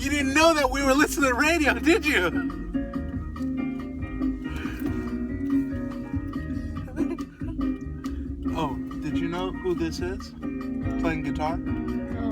You didn't know that we were listening to radio, did you? Oh, did you know who this is? Playing guitar? No.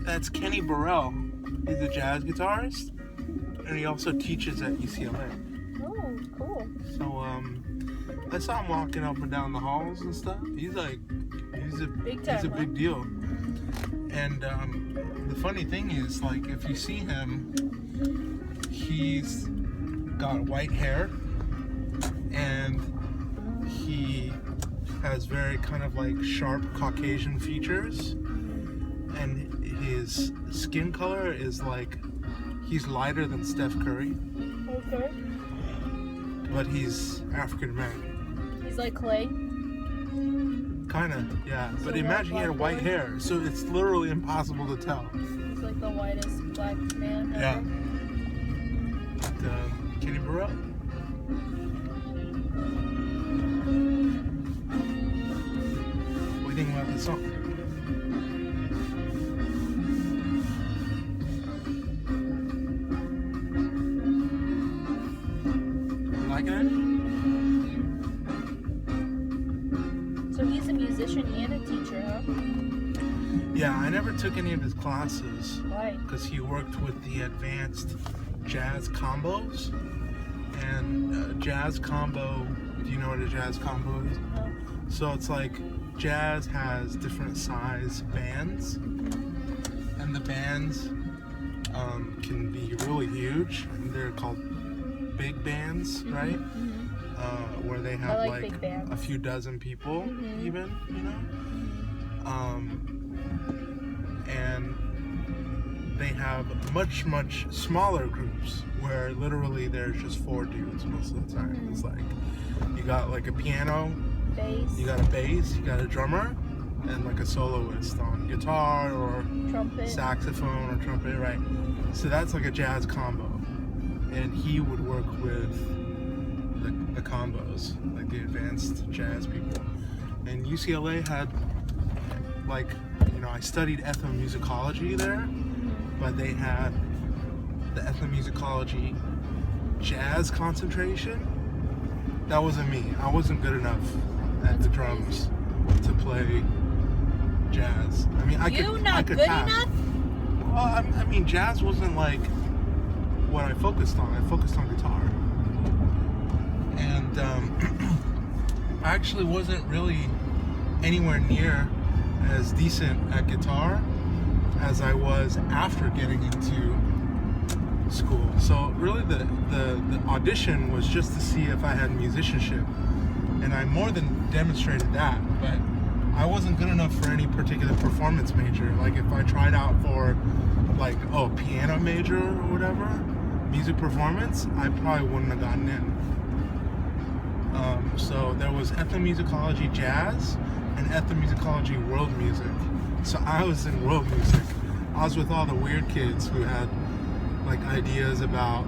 That's Kenny Burrell. He's a jazz guitarist, and he also teaches at UCLA. Oh, cool. So, I saw him walking up and down the halls and stuff. He's a Big time, big deal. And the funny thing is, like, if you see him, he's got white hair, and he has very kind of like sharp Caucasian features, and his skin color is like, he's lighter than Steph Curry. Okay. But he's African American. He's like Clay. Kinda, yeah. So But imagine he had white boy? hair, so it's literally impossible to tell. He's like the whitest black man ever. Yeah. But, Kenny Burrell. What do you think about this song? You liking it? So he's a musician and a teacher, huh? Yeah, I never took any of his classes Why? because he worked with the advanced jazz combos. And jazz combo, do you know what a jazz combo is? No. So it's like jazz has different size bands, and the bands can be really huge. And they're called big bands, right? Mm-hmm. Where they have like like big bands. a few dozen people, Mhm. even, you know. And they have much smaller groups where literally there's just 4 dudes most of the time. It's like you got like a piano, Bass. you got a bass, you got a drummer, and like a soloist on guitar or Trumpet. saxophone or trumpet, right? So that's like a jazz combo, and he would work with the combos, like the advanced jazz people. And UCLA had, like, you know, I studied ethnomusicology there, but they had the ethnomusicology jazz concentration. That wasn't me. I wasn't good enough at the drums to play jazz. I mean, I could good pass. enough? Well, I mean, jazz wasn't like what I focused on. I focused on guitar. And I actually wasn't really anywhere near as decent at guitar as I was after getting into school. So really the audition was just to see if I had musicianship. And I more than demonstrated that, but I wasn't good enough for any particular performance major. Like if I tried out for like, piano major or whatever, music performance, I probably wouldn't have gotten in. So there was ethnomusicology jazz and ethnomusicology world music. So I was in world music. I was with all the weird kids who had like ideas about,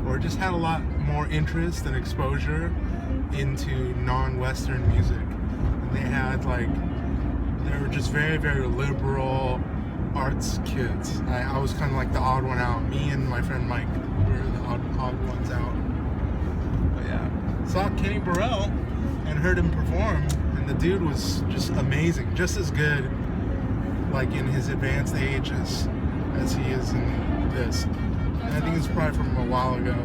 or just had a lot more interest and exposure into non-Western music. And they had like, they were just very, very liberal arts kids. I was kind of like the odd one out. Me and my friend Mike were the odd ones out. But yeah, saw Kenny Burrell and heard him perform, and the dude was just amazing, just as good like in his advanced age as he is in this. And I think it's probably from a while ago.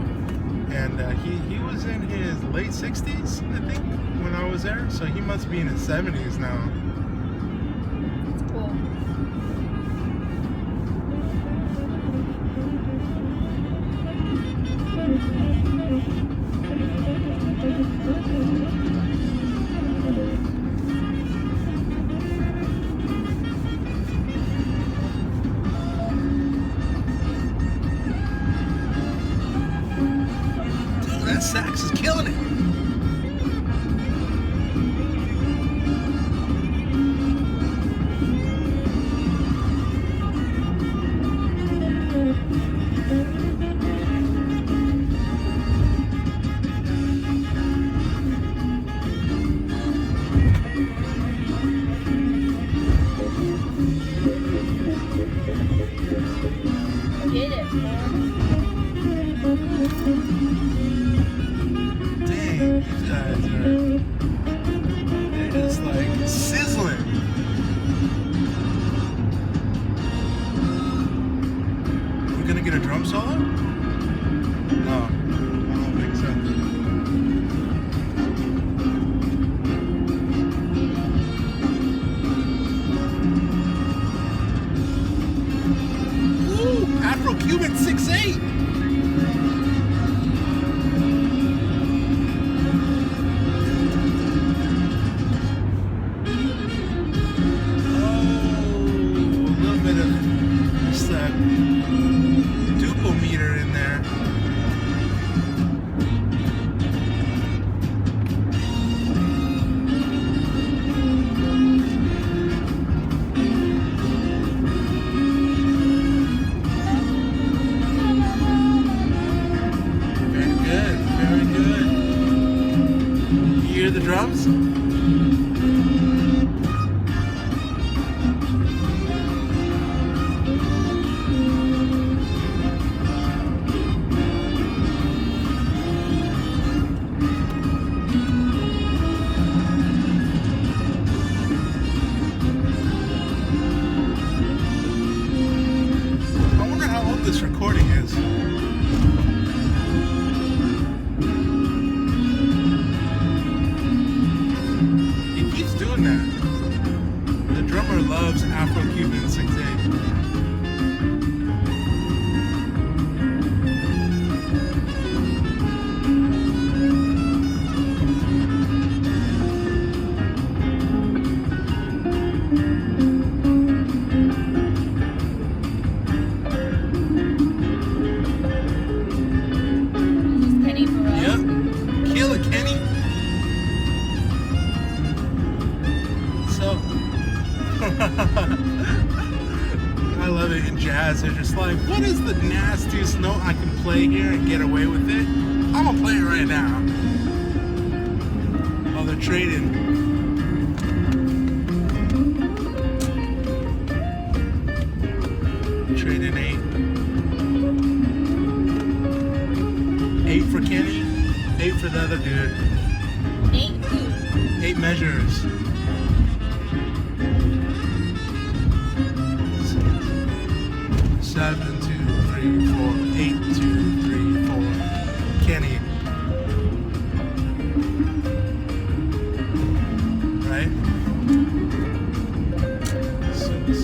And he was in his late 60s, I think, when I was there. So he must be in his 70s now. That's cool. That sax is killing it. get it, bro. Dang, these guys they're just like sizzling. We're gonna get a drum solo? No, I don't think so. Afro-Cuban 6/8. Oh, a little bit of just that duple meter in there. The drums? I wonder how old this recording is. The drummer loves Afro-Cuban 6/8. Kenny Burrell. Yep. Kill it, Kenny. So I love it in jazz. They're just like, what is the nastiest note I can play here and get away with it? I'm gonna play it right now. Oh, they're trading. Trading 8 for Kenny, 8 for the other dude. 8 who? 8 measures. 7, 2, 3, 4, 8, 2, 3, 4. Kenny. Right? 6,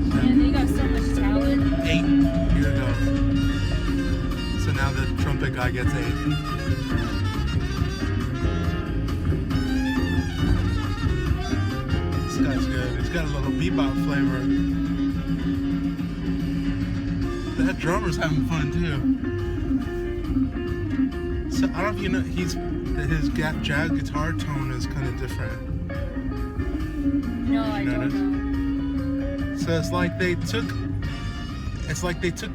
7, Man, they got so much talent. 8. Here we go. So now the trumpet guy gets 8. This guy's good. He's got a little bebop flavor. That drummer's having fun too. So I don't know if you know, his jazz guitar tone is kind of different. No, I don't know. So it's like they took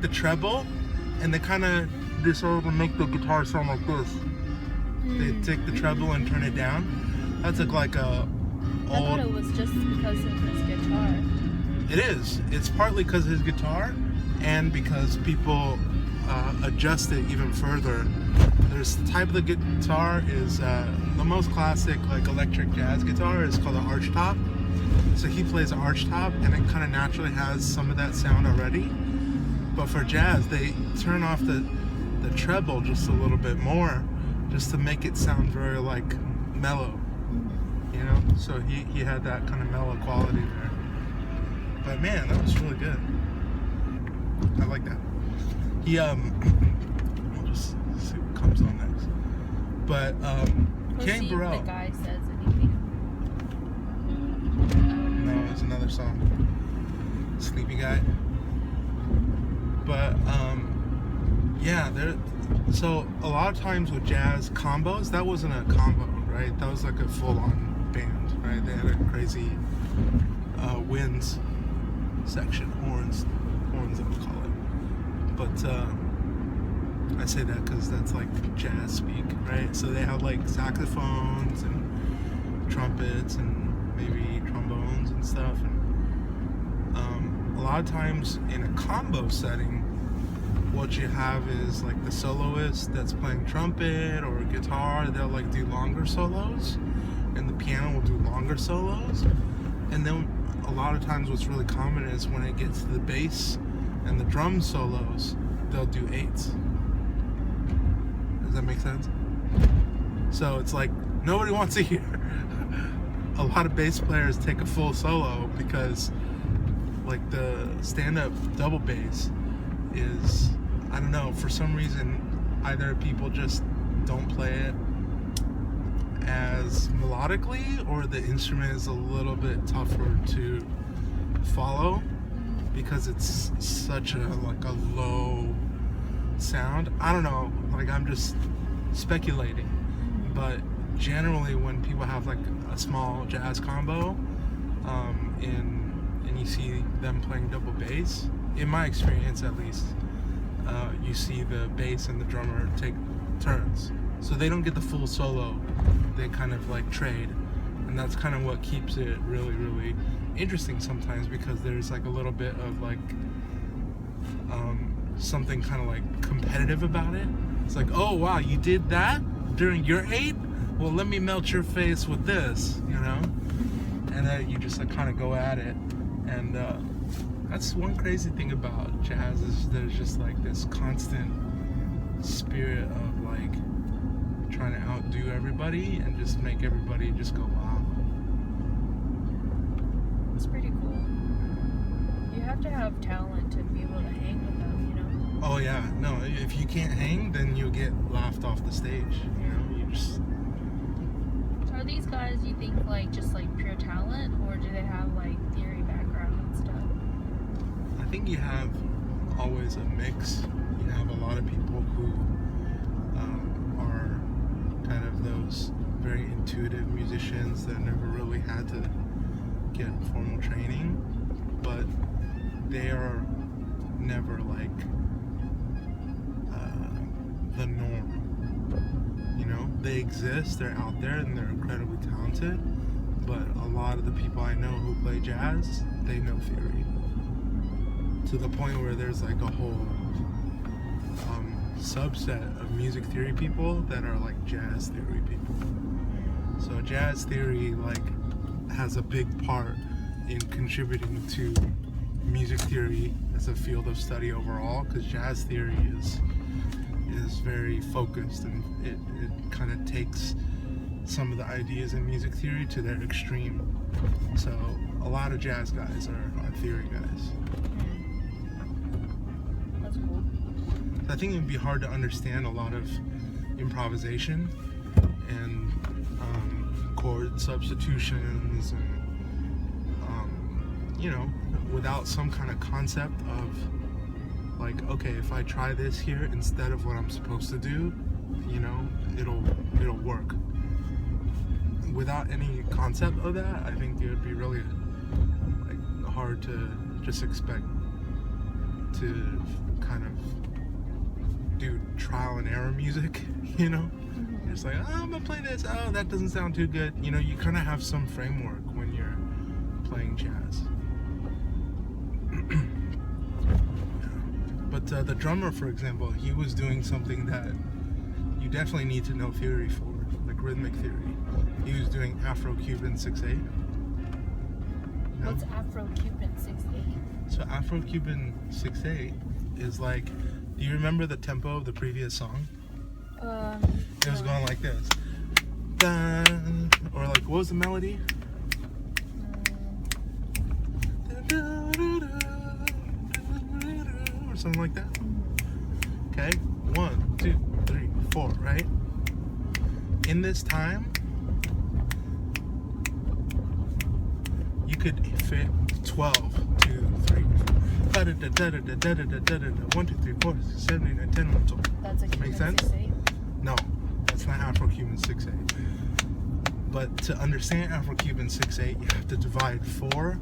the treble and they kind of decided to make the guitar sound like this. They take the treble and turn it down. That's like a I thought it was just because of his guitar. It is. It's partly because of his guitar, and because people adjust it even further. There's the type of the guitar is the most classic like electric jazz guitar is called an arch top. So he plays an arch top, and it kind of naturally has some of that sound already. But for jazz, they turn off the treble just a little bit more, just to make it sound very like mellow. You know, so he had that kind of mellow quality there. But man, that was really good. I like that. We'll just see what comes on next. But Kenny Burrell. The guy says anything. No, it's another song. Sleepy Guy. But yeah, so a lot of times with jazz combos, that wasn't a combo, right? That was like a full-on band, right? They had a crazy winds section, horns I would call it. But I say that because that's like jazz speak, right? So they have like saxophones and trumpets and maybe trombones and stuff. And a lot of times in a combo setting, what you have is like the soloist that's playing trumpet or guitar, they'll like do longer solos, and the piano will do longer solos. And then a lot of times what's really common is when it gets to the bass and the drum solos, they'll do 8s. Does that make sense? So it's like nobody wants to hear a lot of bass players take a full solo, because like the stand-up double bass is, I don't know, for some reason either people just don't play it as melodically, or the instrument is a little bit tougher to follow because it's such a like a low sound. I don't know, like I'm just speculating, but generally when people have like a small jazz combo and you see them playing double bass, in my experience at least, you see the bass and the drummer take turns, so they don't get the full solo, they kind of like trade, and that's kind of what keeps it really, really interesting sometimes, because there's like a little bit of like something kind of like competitive about it. It's like, oh wow, you did that during your 8? Well, let me melt your face with this, you know? And then you just like kind of go at it. And that's one crazy thing about jazz, is there's just like this constant spirit of like trying to outdo everybody and just make everybody just go wow. It's pretty cool. You have to have talent to be able to hang with them, you know? Oh yeah, no, if you can't hang, then you'll get laughed off the stage, you know? You just... So are these guys, you think, like just like pure talent, or do they have like theory background and stuff? I think you have always a mix. You have a lot of people who are kind of those very intuitive musicians that never really had to get formal training, but they are never like the norm. You know, they exist, they're out there, and they're incredibly talented, but a lot of the people I know who play jazz, they know theory, to the point where there's like a whole subset of music theory people that are like jazz theory people. So jazz theory like has a big part in contributing to music theory as a field of study overall, because jazz theory is very focused, and it kind of takes some of the ideas in music theory to their extreme. So a lot of jazz guys are theory guys. That's cool. I think it'd be hard to understand a lot of improvisation and chord substitutions, and you know, without some kind of concept of like, okay, if I try this here instead of what I'm supposed to do, you know, it'll work. Without any concept of that, I think it would be really like hard to just expect to kind of do trial and error music, you know? It's like, oh, I'm gonna play this, oh, that doesn't sound too good. You know, you kind of have some framework when you're playing jazz. But the drummer, for example, he was doing something that you definitely need to know theory for, like rhythmic theory. He was doing Afro-Cuban 6/8. You know? What's Afro-Cuban 6/8? So Afro-Cuban 6/8 is like, do you remember the tempo of the previous song? It was going like this. Dun, or like, what was the melody? Or something like that. Okay, 1, 2, 3, 4, right? In this time, you could fit 12, 2, 3, 4. 1, 2, 3, 4, 6, 7, 8, 9, 10, 11, 12. That's a Cuban Make sense? 6/8? No, that's not Afro-Cuban 6/8. But to understand Afro-Cuban 6/8, you have to divide 4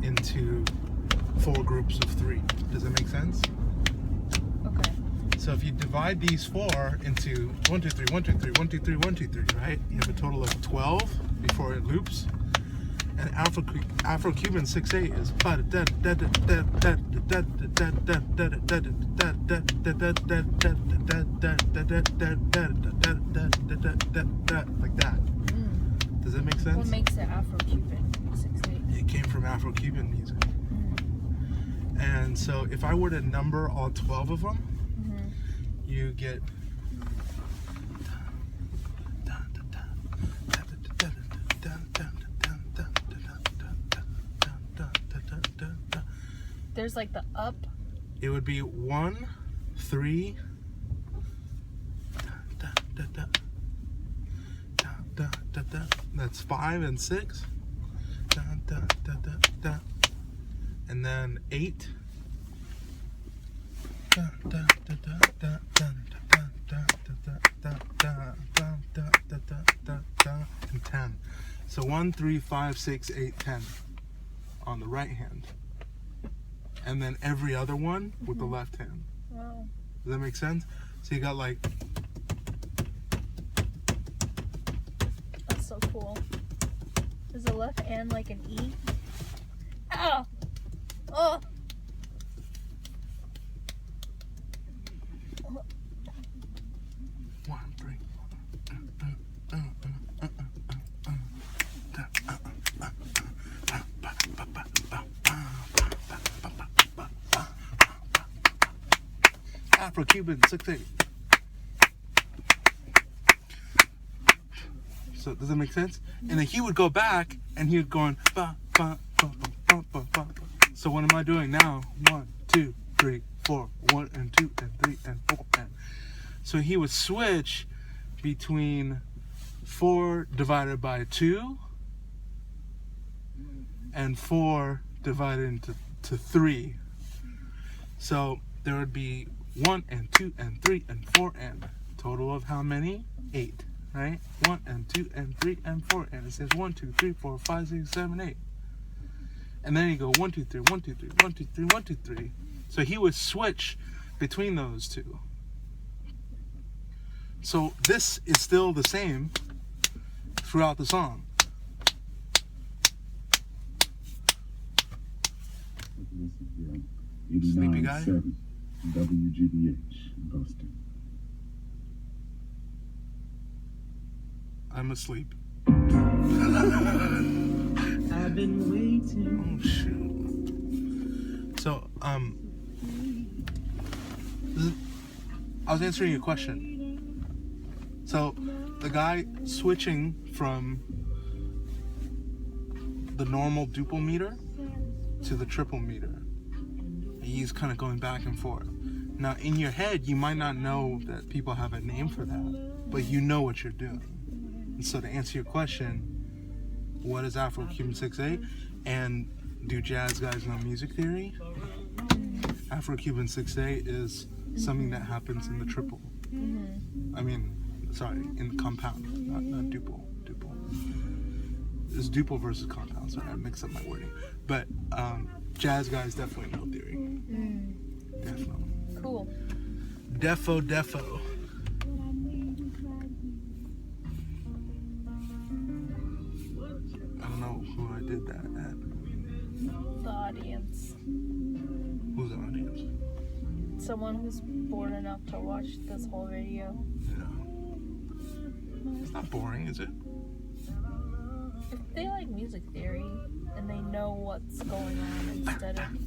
into 4 groups of 3. Does that make sense? Okay. So if you divide these 4 into 1, 2, 3, 1, 2, 3, 1, 2, 3, 1, 2, 3, right? You have a total of 12 before it loops. And Afro-Cuban 6/8 is like that. Does that make sense? What makes it Afro-Cuban 6/8? It came from Afro-Cuban music. And so if I were to number all 12 of them, you get There's like the up. It would be 1, 3, that's 5 and 6, and then 8, and 10. So 1, 3, 5, 6, 8, 10 on the right hand. And then every other one with the left hand. Wow. Does that make sense? So you got like... That's so cool. Is the left hand like an E? Ow! Oh! 1, 3. Afro-Cuban 6/8. So does that make sense? And then he would go back and he would go on ba, ba, ba, ba, ba, ba. So what am I doing now? 1, 2, 3, 4. 1 and 2 and 3 and 4 and. So he would switch between 4 divided by 2 and 4 divided into 3. So there would be 1 and 2 and 3 and 4 and total of how many? 8, right? 1 and 2 and 3 and 4 and it says 1, 2, 3, 4, 5, 6, 7, 8. And then you go 1, 2, 3, 1, 2, 3, 1, 2, 3, 1, 2, 3. So he would switch between those two. So this is still the same throughout the song. Sleepy guy? WGBH Boston. I'm asleep. I've been waiting. Oh shoot. So I was answering your question. So the guy switching from the normal duple meter to the triple meter. He's kind of going back and forth. Now in your head you might not know that people have a name for that, but you know what you're doing. And so to answer your question, what is Afro-Cuban 6/8? And do jazz guys know music theory? Afro-Cuban 6/8 is something that happens in the triple. I mean, sorry, in the compound, not duple. It's duple versus compound. Sorry, I mixed up my wording. But jazz guys definitely know theory. Definitely. Cool. Defo. I don't know who I did that at. The audience. Who's the audience? Someone who's bored enough to watch this whole video. Yeah. It's not boring, is it? If they like music theory and they know what's going on instead of